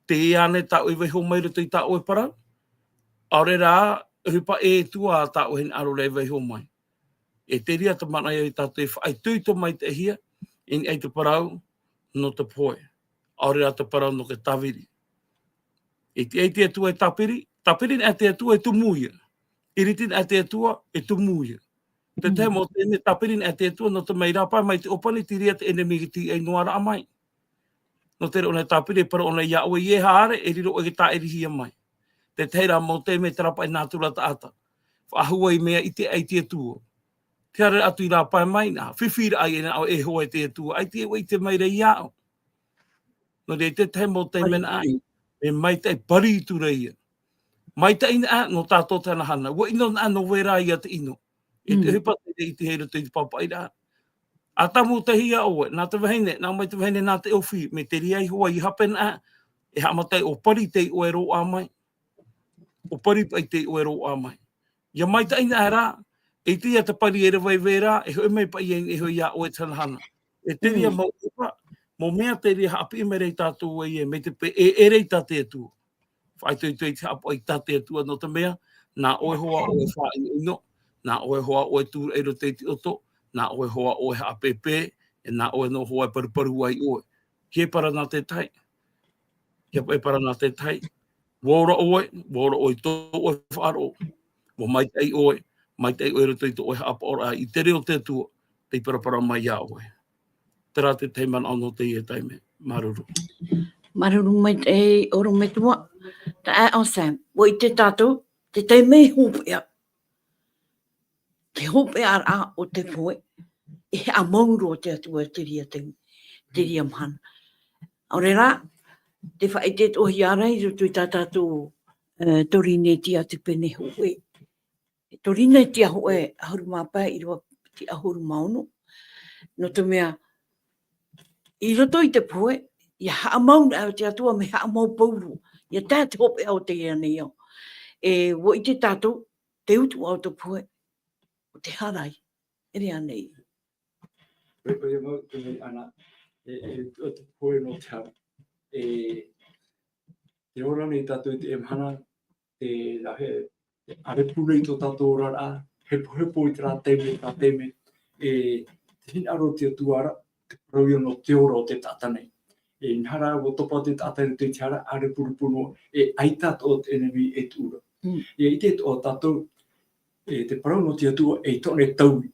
te ane tā o i weho mai ruto i tā o i parau. Ora rā, ripa e tua tā o hina aru rei weho mai. E te ria te mana i tātou e whai tuito mai te hia, in ei te parau no te poe. Ora rā te parau no ke tawiri. E te atua e tapiri, tapiri e te atua e tumuia. Iritin e te atua e tumuia. Te te mo tēne tapiri e te atua no te mai rapa mai te opani tiria te enemi ki ti e noara a mai. No te reo tapiri para ona ia o i e haare e riro o e ta erihia mai. Te teira mo te me trapa e nātura ta ata. Whahua i mea i te ai te atua. Te are atu i rapa mai na. Whiwhira ai ena o e hoa e te atua. Ai te wei te mai rei iao. No te mo te mena ai. E mai te pari tu reia. Mai te ina no tātou tana hana. Wa ino na no wera ia te ino. E te hipa te i te heira te i papai rā. A tamu te hia oe. Nā te wahine. Nā mai te wahine nā te ofi. Me te ria i hoa i hapena. E hamatai o pari te i oe ro a mai. O pari pai te i oe ro a mai. Ia mai te ina rā. E te ia te pari e rewai vera. E hoi mai pai e hoi ia oe tana hana. E te ria mau upa. Mo mea te ria hapi me rei tātou e me te pe e rei tā te atua. Whai tui te hapo i tā te atua no te mea, nā oe hoa oe whai ino, nā oe hoa oe tūra e ro te iti oto, nā oe hoa oe hapepe, e nā oe no hoa paru ai oe. Ke para nā te tai. Ke para nā te tai. Wora oe tō oe whaaro. Mo mai tai oe ro te ito oe hapa ora i te reo te atua, te para mai ia oe. Tera te teiman ano te ia taime. Maruru. Maruru mai te oro me tua. Ta e o Sam. Wo i te tātou, te teime hupea. Te hupea a o te poe. E a mauro te atua te ria mhana. Aure rā, te whae te tohi arai, rutu i tā tātou torine tia te pene hoe. Torine tia hoe ahuru māpai i rua ti ahuru mauno. No te mea, i roto i te poe, ia haa mauna au te atua me haa mau pauru. Ia tā te hope au te ea nei au. E wo i te tātou, te utu au te poe, o te harai, e rea nei. Koe mau te mei ana, o te poe no te hara. Te ora nei tātou te emhana, te rahe, arepure i tō tātou rara, hepo i te rā teime, te hin aro te atuara, te parauia no te ora o te tātanei. E nhara o topa te tātai te tiara, are purupuno, e aitat o te enemi e tūra. E i te o tātou, te parau no te atua e tōne taui.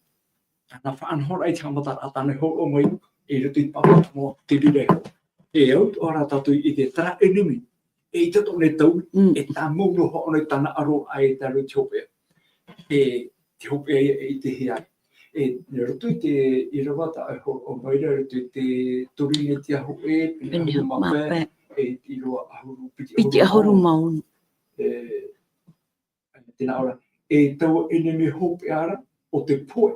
Nā whaanhora i te hamata atane ho o mai, e rutu i papa mo te rireho. E au ora tātou i te tara enemi, e i te tōne taui, e tā mōno ho ono i tāna aro ai taru te hopea. E te hopea i te hiai. E rutu i te irawata o maira rutu i te torine tia hoe, pene ahuru mape, e i roa ahuru piti ahuru maunu. Tēnā ora, e tau enemi hope ara o te poe,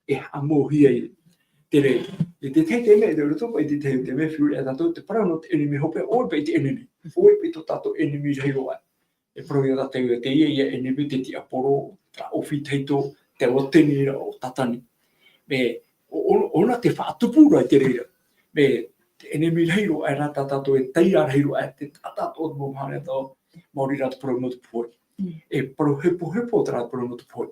e hamohia i te rei. E te teime, e rutu pa i te teime whiuri e tātou, te parau no te enemi hope, oi pa i te enemi. Oi pa i tō tātou enemi reiroa. E parau i a tātou te ia enemi te ti aporo, tra ofi teito, te o tenira o tatani. Me ona te whaatupura i te reira. Me te enemi reiro ai rata tātou e teira reiro ai te tātou o mōhane tō Māori rata parau no te poe. E parau hepo te rata parau no te poe.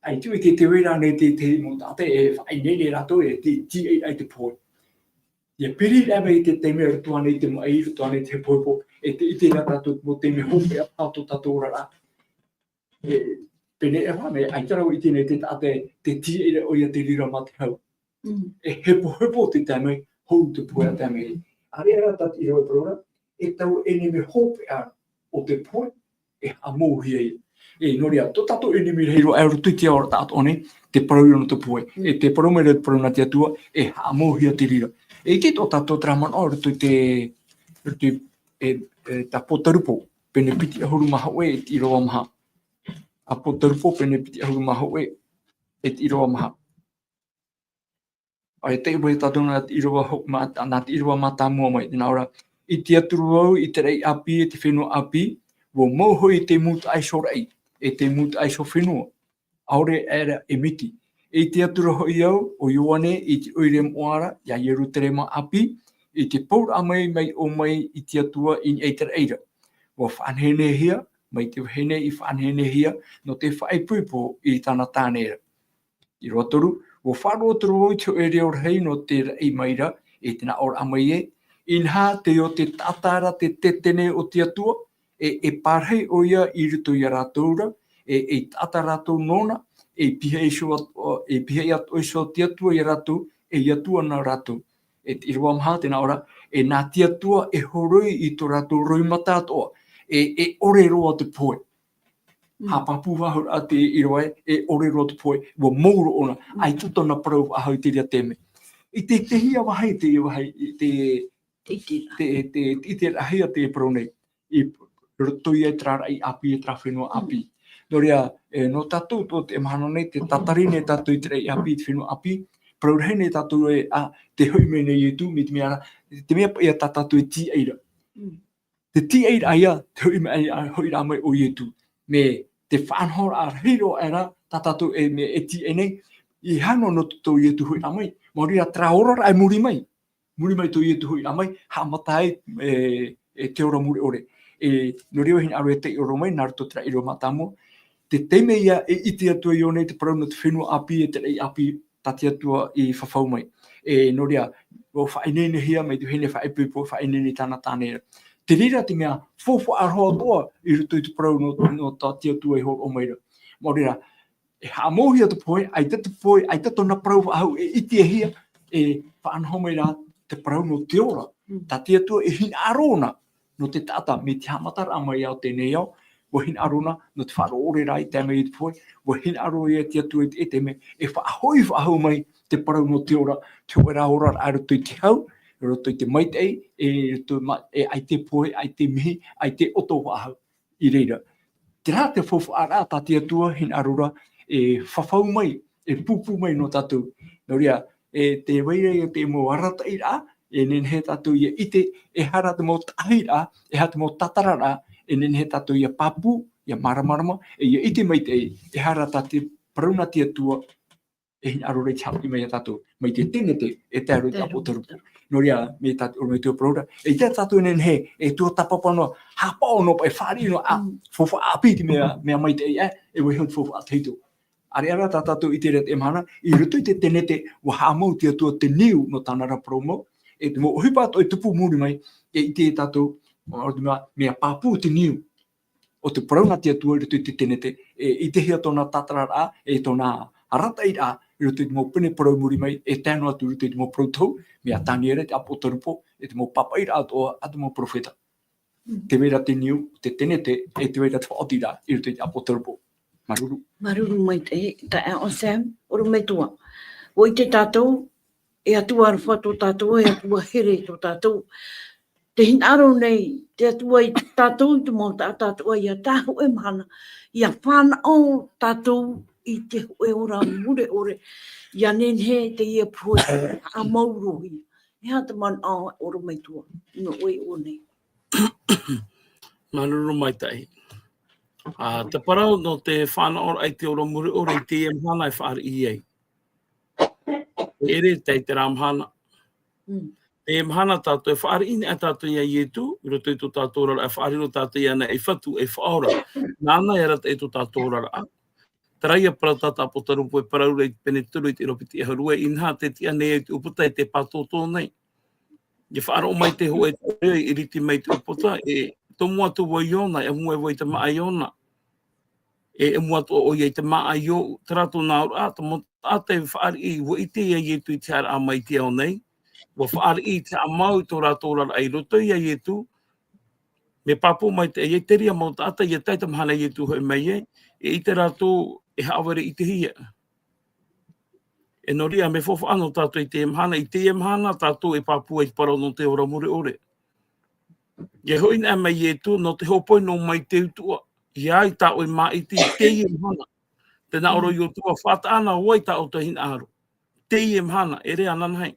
Ai tu i te wera nei te mo tate e whai nene rato e te ai te poe. Ia peri rama i te teime rutua nei te mai, rutua nei te poepo, e te ite rata tātou mo teime hope a tātou rara. Pene e whame, ai tarau i tēnei te tate te tia o ia te rira mati hau. E hepo te teimei, hou te poe a teimei. Are ara tati i roi parora, e tau enemi hope a o te poe, e hamohia i. E noria, tō tato enemi reiro e rutu te ora tātou one, te parau no te poe. E te parau mai rei parau na te atua, e hamohia te rira. E te tō tato traman o rutu ta potarupo, pene piti ahuru maha oe e ti roa maha. A potarupo pene piti ahuru maha oe e ti roa maha. Ai te iwa tātou nā ti roa mata mua mai. Nā ora, i te aturu au, i te rei api, e te whenua api, wo moho i te muta ai sorei. e te mut ai so whenua. Aore era e miti. E te atura hoi au, o Ioane, i te oire moara, ia Ieru Terema api, i te paur amai mai o mai i te atua in eiter eira. Wa whanhene hia, mai te hene i whanhene hia, no te whaipuipo i tana tānera. I rotoru, wa wharotoru o te oere o rei no te rei maira, e tena or amai e, inha te o te tatara te tetene o te atua, e parhei o ia i ruto i a rātoura, e tata rātou nona, e pihei atu iso te atua i a rātou, e i atua na rātou. E te irua maha tena ora, e nā te atua e horoi i tō rātou roimata atoa, e ore roa te poe. Ha papu wahur a te irua e ore roa te poe, wa mouro ona, ai tutona parau ahau te rea teme. I te hia wahai te te hia te parau nei, i roto i e trara i api e tra whenua api. No rea, no tātou tō te mahana nei, te tatarine tātou i te rei api, te whenua api, praurahene tātou e te hui mene i tu, mi te mea ia tātou e ti eira. Te ti eira aia, te hui rā mai o i tu. Me te whanhora a hiro era, tātou e me e ti e nei, i hano no tō i tu hui rā mai, mauri a traorora ai muri mai tō i tu hui rā mai, ha matai e te ora muri ore. No reo hin aro e te oro mai, nāru tō tra iro matamo, te teime ia e iti atua i nei te parau no te whenua api e te rei api tati atua i whawhau mai. No rea, o whainene hia mai tu hene whaipuipo, whainene tāna tānera. Te rira te mea fōwha aroa toa i ruto i te parau no tati atua i horo o maira. Mo rira, e hamohia te poe, ai tato na parau whahau e iti e hia, e whaanho mai rā te parau no te ora. Tati atua e hin arona no te tata, me te hamatara mai au tēnei au, wa hin arona no te wharo ore rai te mei te poe, wa hin aro e te atu e te me, e whahau mai te parau no te ora, te ora ora ai roto i te hau, roto i te maitei, e ai te poe, ai te mihi, ai te oto wahau i reira. Te rā te whawha ara tati atua hin arora, e whawhau mai, e pupu mai no tātou. No rea, te weire e te mo arata i rā, e nenhe tātou ia ite, e hara te mo tahi rā, e hara te mo tatara rā, e nenhe tātou ia papu, ia maramarama, e ia ite maitei, e hara tātou parauna te atua, e hin arora i te hapi mai a tātou, mai te tenete, e te aru te apotarupu. No rea, me tātou me teo paraura, e te tātou nenhe, e tua tapapano, hapa ono, e whari no, fofa apiti mea maitei, e wehon fofa ateito. Are ara tātou i te rea te emhana, i ruto i te tenete, wa hamau te atua te niu no tāna rapromo, e te mo hipato e tupu muri mai, e i te tātou, mea papu te niu, o te parauna te atua i ruto i te tenete, e i te hia tōna tatara rā, e tōna arata i rā, i ruto i te mo pene parau muri mai, e tēnu atu ruto i te mo prautau, mea tāniere te apotarupo, e te mo papa i rā toa, a te mo profeta. Te wera te niu, te tenete, e te wera te whaoti rā, i ruto i te apotarupo. Maruru. Maruru mai te, ta e o Sam, oru mai tua. O i te tātou, e atua arwha tō tātou, e atua here tō tātou. Te hinaro nei, te atua i tātou, te mō tātou i a tāhu e mana, i a whāna o tātou i te hoe ora mure ore, i a nenhe te ia pui, a maurohi. E hata man a oru mai tua, no oi o nei. Maruru mai tai. Te parau no te whāna ora ai te ora muri ora i te mhana e whaari i ei. Ere te te rāmhana. Te mhana tātou e whaari ine a tātou ia i etu, i roto i tō tātou rara, e whaari no tātou ia nei, e whatu, e whaora. Nāna e rata e tō tātou rara. Taraia para tata potarupu e parau rei pene turu i te ropiti e harua, inha te tia nei e te uputa e te patoto nei. I whaaro mai te hoa e te i riti mai te uputa, e tomu atu wa iona, e mua wa i te maa iona. E mua atu o i te maa io, terato nā ura, ta mo ate whaari i, wa i te ia i tu i te ara a mai te au nei, wa whaari i te amau i tō rātou rara ai roto i a i tu, me papu mai te e teria mo tata i a taita mahana i tu hoi mai e i te rātou e haawere i te hia. E no ria me fofa ano tātou i te emhana tātou e papu e parau no te ora mure ore. Ia hoi nā mai e tu, no te hopoi no mai te utua, ia i tāo i mā i te emhana. Tēnā oro i o tua whata ana oi tāo te hin aro. Te emhana, e rea nanhai.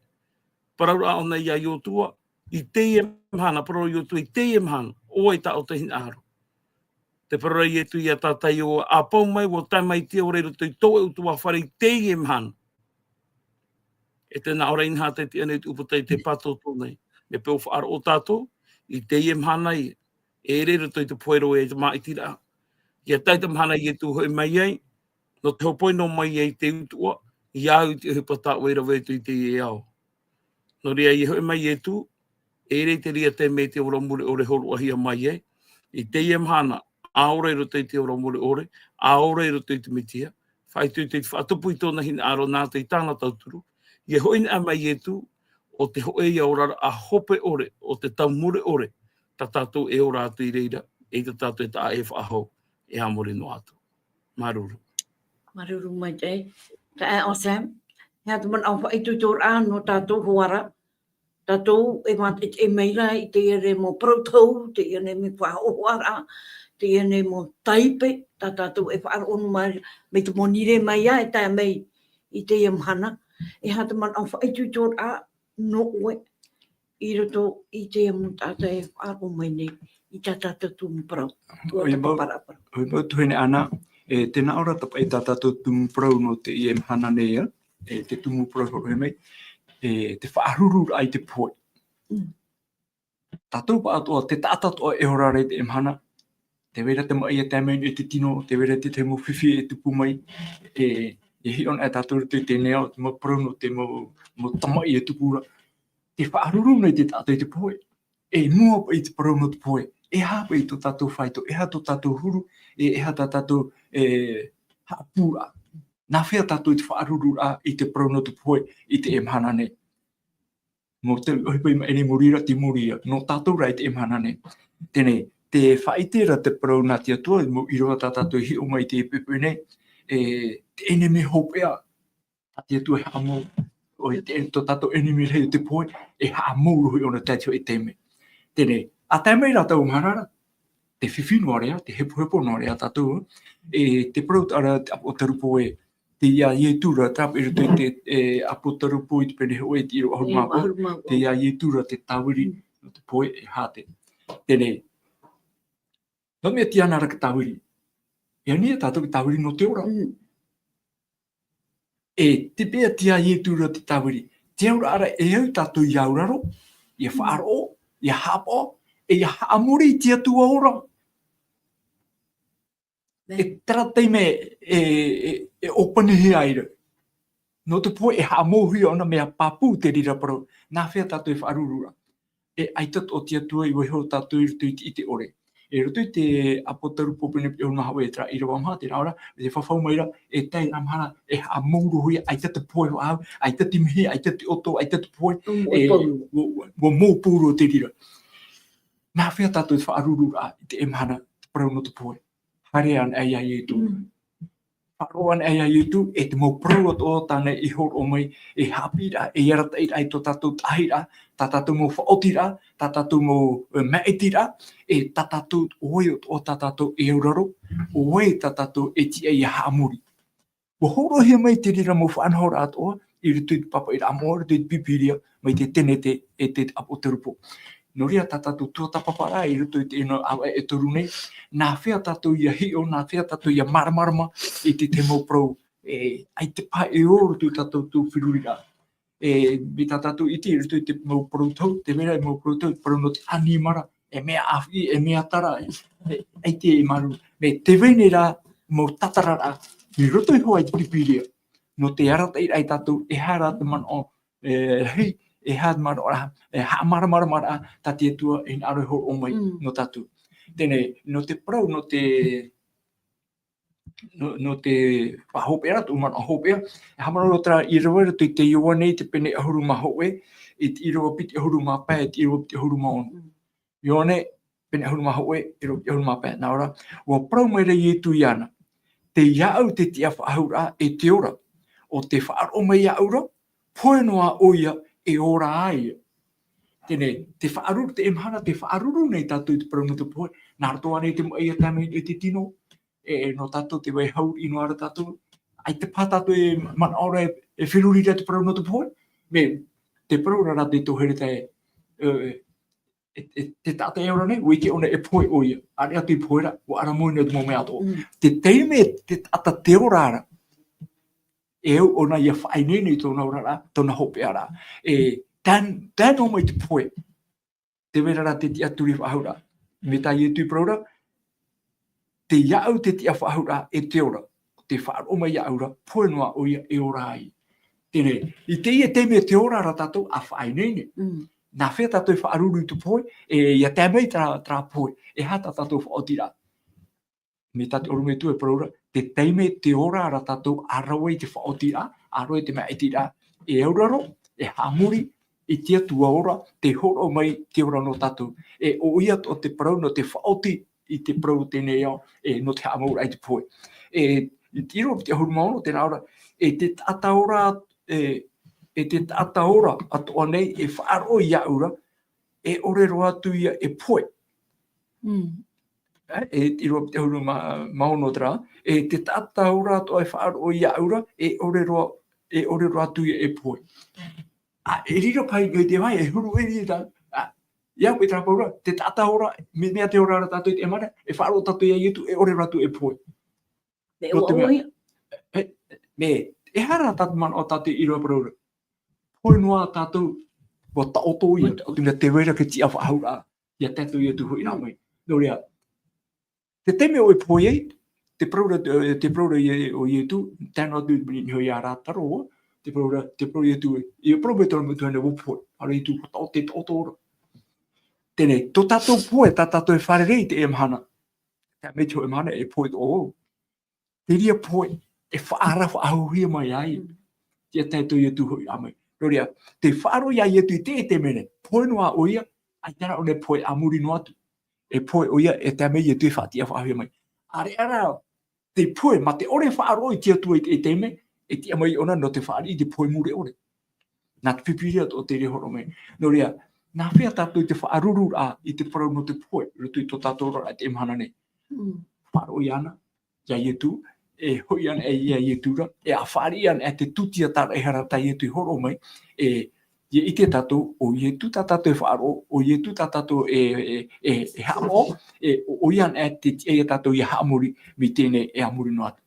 Paraura o nei ia i o tua, i te emhana, paraura i o tua i te emhana, oi tāo te hin aro. te para i tu ia tatai o a pau mai o tai mai te ore to to e tu a whare te e mhan. E te na ora inha te ane tu uputai te pato tōnei. Me peo whaar o tātou, i te e mhana i, e re to te poero e te maitira. Ia tai te mhana i e tu hoi mai ei, no te hopoi no mai ei te utua, i au te hupata o e rawe tu i te e ao. No rea i hoi mai e tu, e re te ria te me te ora mure ore horo ahia mai ei, i te e mhana, aore i roto i te ora mure ore, aore i roto i te mitia, whai tu te whatupu i tōna hin aro nā te i tāna tauturu, i hoi na mai e tu, o te hoe i aurara a hope ore, o te taumure ore, ta tātou e ora atu i reira, e te tātou e ta e whahau, e amore no atu. Maruru. Maruru mai te. Ka e o Sam. Hea te man au wha i tutor a no tātou hoara. Tātou e mate e meira i te ere mo protau, te ene me wha hoara, te ene mo taipe, ta tātou e wha onu mai, me te monire mai a, e tae mei i te e mhana. E hea te man au wha i tutor a no oe. I roto i te mo tātou e wha o mai nei, i ta tātou tūmprau. Tua te paparapara. Hoi mau tuhene ana, e tēnā ora tapa i tātou tumuprau no te i e mhana nei, e te tumuprau hoi mai, e te whaaruru ai te poi. Tātou pa atoa, te tātatoa e hora rei te e mhana, te wera te mai e te amein e te tino, te wera te mo whiwhi e tupu mai, e hi on e tātou te neo, te mo prau no te mo tamai e tupura. Te whaaruru nei te tātou i te poi, e mua pa i te prau no te poi, e hapa i tō tātou whaito, e ha tō tātou huru, e ha tā tātou hapura. Nā whea tātou i te whaaruru a i te prau no te poi, i te e mhana nei. Mo te ohipai ma ene morira te moria, no tātou rai te e mhana nei. Tēnei, te whaitera te prau nā te atua, mo i roa tā tātou hi o mai te e pepe nei, te ene me hopea, tā te atua ha mou, o te tō tātou ene me rei te poi, e ha mou rohi ona tātou e teme. Tēnei, a tēmei rā tau mharara, te whiwhinu area, te hepo no area tātou, e te prau ara o te rupo e, te ia ietura, tāp e ruto i te apo te rupo i te pene hoe te iro ahuru māpo, te ia ietura te tawiri, no te poe e hāte. Tēnei, no mea ti anara ka tawiri, ia nia tātou ki tawiri no te ora. E te pea ti ia ietura te tawiri, te ora ara e au tātou i auraro, ia whaaro, ia hapo, e ia haamuri ti atua ora. E taratei me e opane he aira. No te poe e haamohi ona mea papu te rira parau. Nā whea tātou e whaarurura. E aitat o ti atua i weho tātou i rutu i te ore. E rutu i te apotaru popene pi ona hawa e tra i rawa maha te raora. E te whawhau maira e tai ramhana e haamouru hui aitat te poe ho au. Aitat te mihi, aitat te oto, aitat te poe. E wo mō pūro te rira. Nā whea tātou e whaarurura i te emhana te parau no te poe. Hare an ai ai e tu. Wharoan ai ai e tu, e te mau prauat o tāne i hor o mai, e hapira, e yarata i ai tō tātou tahira, tā tātou mau whaotira, tā tātou mau maetira, e tā tātou oe o tā tātou e auraro, oe tā tātou e ti ai haamuri. Wa horo hea mai te rira mau whanhora atoa, i rutu i papa i ramo, rutu i pipiria, mai te tene te e te apo te rupo. No rea tā tātou tua tapapara i rutu i te ino awa e toru nei, nā whea tātou ia hio, nā whea tātou ia maramarama i te mau prau, ai te pā e o rutu tātou tū whirurira. Me tā tātou i te rutu i te mau prau tau, te mera i mau prau tau, prau no te animara, e mea awhi, e mea tara, ai te maru, me te vene rā, mau tatarara, i rutu i hoa i te pipiria, no te arata i ai tātou, e hara te man o, hei, e hād mara ora, e mara, tā te atua e aro ho o mai no tātou. Tēnei, no te prau, no te pahopea, tu man o hopea, e hamara rotra i rawa rato i te iwa nei te pene ahuru mahoe, i te iroa piti ahuru mapea, i te iroa piti ahuru maonu. Iwa nei, pene ahuru mahoe, i roa piti ahuru mapea. Nā ora, wa prau mai rei e tu iana, te iau te tia whaahura e te ora, o te whaaro mai iaura, poe noa oia, e ora ai. Tēnei, te whaaruru, te emhana, te whaaruru nei tātou i te parau no te poe. Nā rato ane te mai a tāmei e te tino, no tātou te wai hau ino ara tātou. Ai te pā tātou e man ora e whirurira te parau no te poe. Me, te parau rara te tohere te te tata e ora nei, wiki ona e poe oia, are atu i poera, o ara moina o mo mea to. Te teime te tata te ora e ona ia whai nini tōna ora tōna hope ara. Tan o mai te poe, te vera te tia turi whahura. Me ta i tu praura, te iau te tia whahura e te ora, te whaaro mai iaura, poe noa oia e ora ai. Tene, i te ia te me te ora ara tatou a whai nini. Nā whea tatou whaaruru i tu poe, ia te mei tra poe, e hata tatou whaotira. Me tatu oru me tu e praura, te teime te ora ara tatou arawa i te whaotira, arawa i te mea itira, e auraro, e hamuri, i tia tua ora, te horo mai te ora no tatou, e o ia o te prau no te whaoti i te prau tēnei au, no te hamaura i te poe. I tiro te ahuru maono tēnā ora, te tata ora, te tata ora atoa nei e whaaro i aura, e ore roa atu ia e poe. Tiro te ahuru maono tra, te tata ora atoa e whaaro i aura, e ore roa atu ia e poe. E rira pai ngai te mai, e huru e rira. Ia koe trapaura, te tata ora, me mea te ora ara tatu i te emana, e whaaro tatu ia itu, e ore roa atu e poe. Me ua oia. Me, e hara tatu mana o tatu i roa paraura. Poe noa tātou wa taoto ia, o tuna te wera ke tia whahaura, ia tatu ia tuho i nā mai. Nō rea, te teme o e poe ei, te praura o i tu, tēnā tu ni hoi a rātaro, te praura i tu, i o praura tōna mutu hana o poe, ara i tu o te taoto ora. Tēnei, tō tātou poe, tā tātou e wharerei te emhana. Tā me te o emhana e poe tō o. Te ria poe, e whaara whaahuhia mai ai. Tia tātou i tu hoi a mai. Roria, te whaaro ia i atu i te mene, poe noa oia, ai tēnā o ne poe amuri no atu. E poe oia, e tā mei i tu i whaatia whaahuhia mai. Ara, te poe, ma te ore whaaro i tia tua i te me, e tia mai ona no te whaari i te poe mure ore. Nā te pipiria o te rehoro mai. Roria, nā whea tātou i te whaaruru i te parau no te poe, rutu i tō tātou rora i te imhana nei. Whaaro i ana, ia i tu, e hoi ana e ia i tura, e a whaari ana e te tutia tāra e harata i tu i horo mai, ia i te tātou, o i tu tā tātou e whaaro, o i tu tā tātou e hamo, o i ana e te tia i tātou i haamuri, mi tēnei e amuri no atu.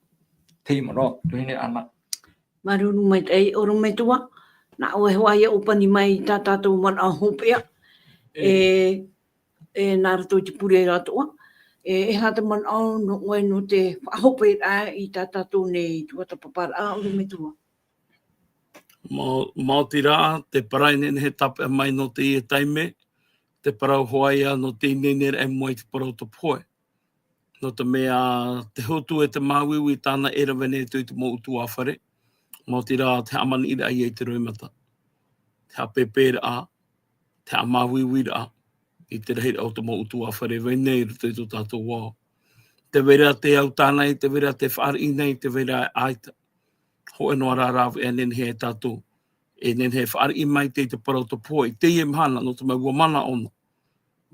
Te imano, tuhine ana. Maruru mai tei, oru mai tua, na oe hoa ia upani mai tā tātou mana hopea, nā rato i te pure ratoa, e hata man au no oe no te whahope i tā tātou nei tua tapapara, oru mai tua. Mao te rā, te parainen he tape mai no te ia taime, te parau hoaia no te inenere e moi te parau to poe. No te mea te hotu e te māwiu i tāna era vene tu i te mo utu awhare. Mao te rā, te amani ira i e te roimata. Te apepere a, te amawiu ira a, i te rehi au te mo utu awhare vene i rutu i tō tātou wā. Te vera te au tānei, te vera te whaari nei, te vera aita. Ho e noa rārawe e nenhe e tātou. E nenhe whaari mai te parau to poe, te i mhana no te mai ua mana ono.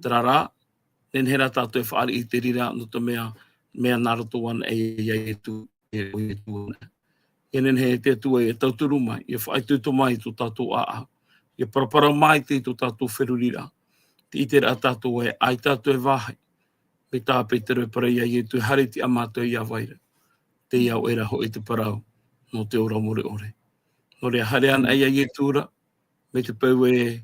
Te rā, nenhe rā tātou e whaari i te rira no te mea narato wana e tu e o e tu wana. E nenhe te tua e tauturu mai, e whaituto mai tō tātou a. E parapara mai te tō tātou wherurira. Te i te rā tātou e ai tātou e wahai. Me tāpe te roi para ia i tu hari ti amato i a waira. Te iau era ho i te parau no te ora more ore. No rea hare ana ia i tūra, me te pau e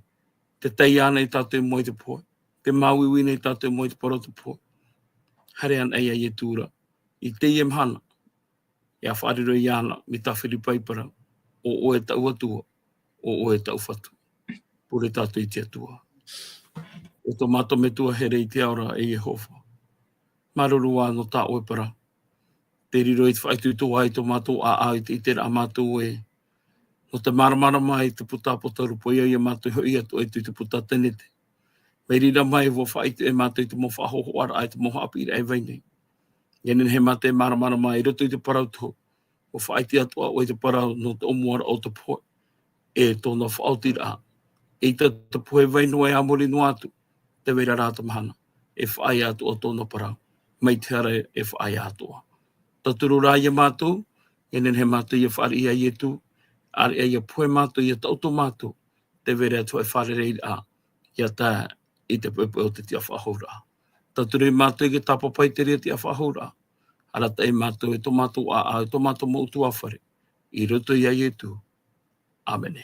te tei ana i tātou moi te poe. Te mauiwi nei tātou moi te parau te poe. Hare ana ia i tūra. I te i mhana. Ia whaariro i ana, mi tawhiri paipara. O oe tau atua, o oe tau whatu. Pure tātou i te atua. E tō mato me tua here i te aura e Jehova. Maruru wā no tā oe para. Te riro i te whaitu tō ai tō mato a i te ra mato e. No te maramara mai te puta potarupo ia mato hoi atu e te puta tenete. Mei rira mai wo whaitu e mato i te mo whahoho ara ai te mo hapira e veinei. Ianen he mate maramara mai roto i te parau tō. O whaiti atua o i te parau no te omuara o te poe. E tōna whaotira. E te poe veino e amori no atu. Te vera rāta mahana. E whai atu o tōna parau. Mei te ara e whai atua. Taturu rā ia mātou. Ianen he mātou ia whaari ia i tu. Ari ia poe mātou ia tauto mātou. Te vera atu e whaare rei a. Ia tā i te pepe o te tia whahoura. Tature mātou ke tapapai te rea tia whahoura. Ara tei mātou e tomatu a tomatu mo utu awhare. I roto ia ietu. Amen.